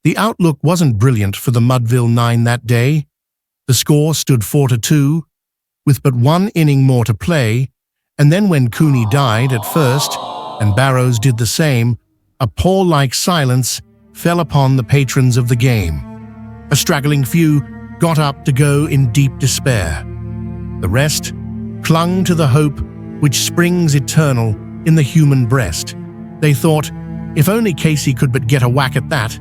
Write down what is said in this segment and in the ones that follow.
The outlook wasn't brilliant for the Mudville Nine that day. The score stood 4-2, with but one inning more to play, and then when Cooney died at first, and Barrows did the same, a pall-like silence fell upon the patrons of the game. A straggling few got up to go in deep despair. The rest clung to the hope which springs eternal in the human breast. They thought, if only Casey could but get a whack at that,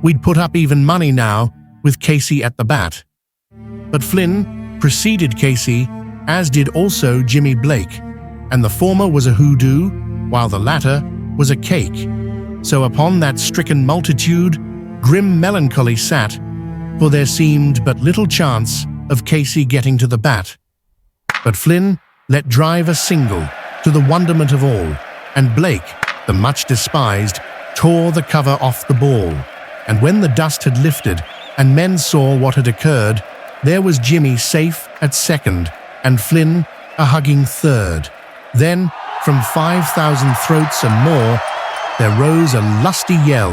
we'd put up even money now with Casey at the bat. But Flynn preceded Casey, as did also Jimmy Blake, and the former was a hoodoo, while the latter was a cake. So upon that stricken multitude, grim melancholy sat, for there seemed but little chance of Casey getting to the bat. But Flynn let drive a single, to the wonderment of all, and Blake, the much despised, tore the cover off the ball. And when the dust had lifted, and men saw what had occurred, there was Jimmy safe at second, and Flynn a hugging third. Then, from 5,000 throats and more, there rose a lusty yell.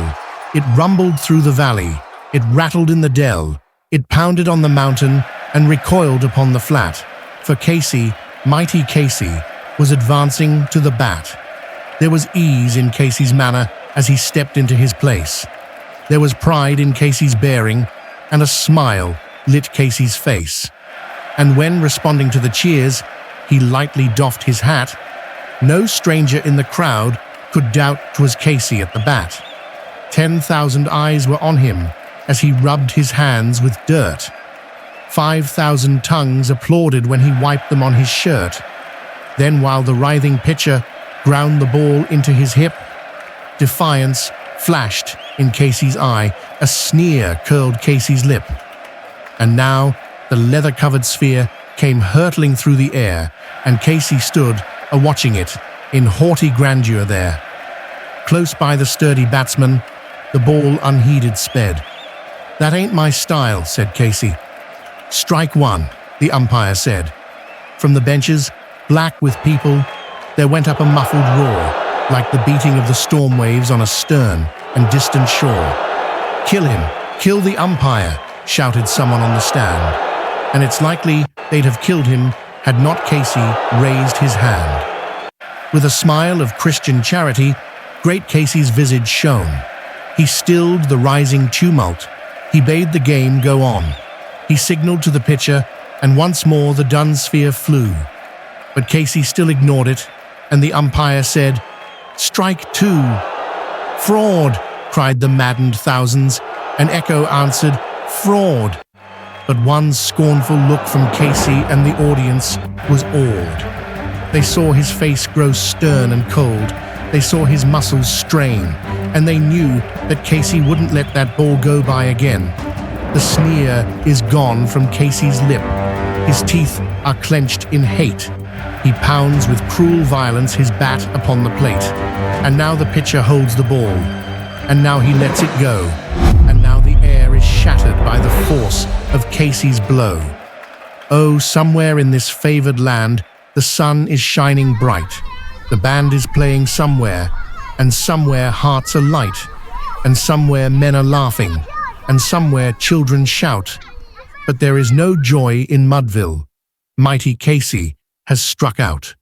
It rumbled through the valley, it rattled in the dell, it pounded on the mountain, and recoiled upon the flat. For Casey, mighty Casey, was advancing to the bat. There was ease in Casey's manner as he stepped into his place. There was pride in Casey's bearing, and a smile lit Casey's face. And when, responding to the cheers, he lightly doffed his hat, no stranger in the crowd could doubt 'twas Casey at the bat. 10,000 eyes were on him as he rubbed his hands with dirt. 5,000 tongues applauded when he wiped them on his shirt. Then, while the writhing pitcher ground the ball into his hip, defiance flashed in Casey's eye, a sneer curled Casey's lip. And now the leather-covered sphere came hurtling through the air, and Casey stood a-watching it in haughty grandeur there. Close by the sturdy batsman, the ball unheeded sped. "That ain't my style," said Casey. "Strike one," the umpire said. From the benches, black with people, there went up a muffled roar, like the beating of the storm waves on a stern and distant shore. "Kill him! Kill the umpire!" shouted someone on the stand. And it's likely they'd have killed him had not Casey raised his hand. With a smile of Christian charity, great Casey's visage shone. He stilled the rising tumult. He bade the game go on. He signaled to the pitcher, and once more the dun sphere flew. But Casey still ignored it, and the umpire said, "Strike two." "Fraud!" cried the maddened thousands, and echo answered, "Fraud!" But one scornful look from Casey and the audience was awed. They saw his face grow stern and cold. They saw his muscles strain, and they knew that Casey wouldn't let that ball go by again. The sneer is gone from Casey's lip. His teeth are clenched in hate. He pounds with cruel violence his bat upon the plate. And now the pitcher holds the ball. And now he lets it go. And now the air is shattered by the force of Casey's blow. Oh, somewhere in this favored land, the sun is shining bright. The band is playing somewhere, and somewhere hearts are light, and somewhere men are laughing, and somewhere children shout. But there is no joy in Mudville. Mighty Casey has struck out.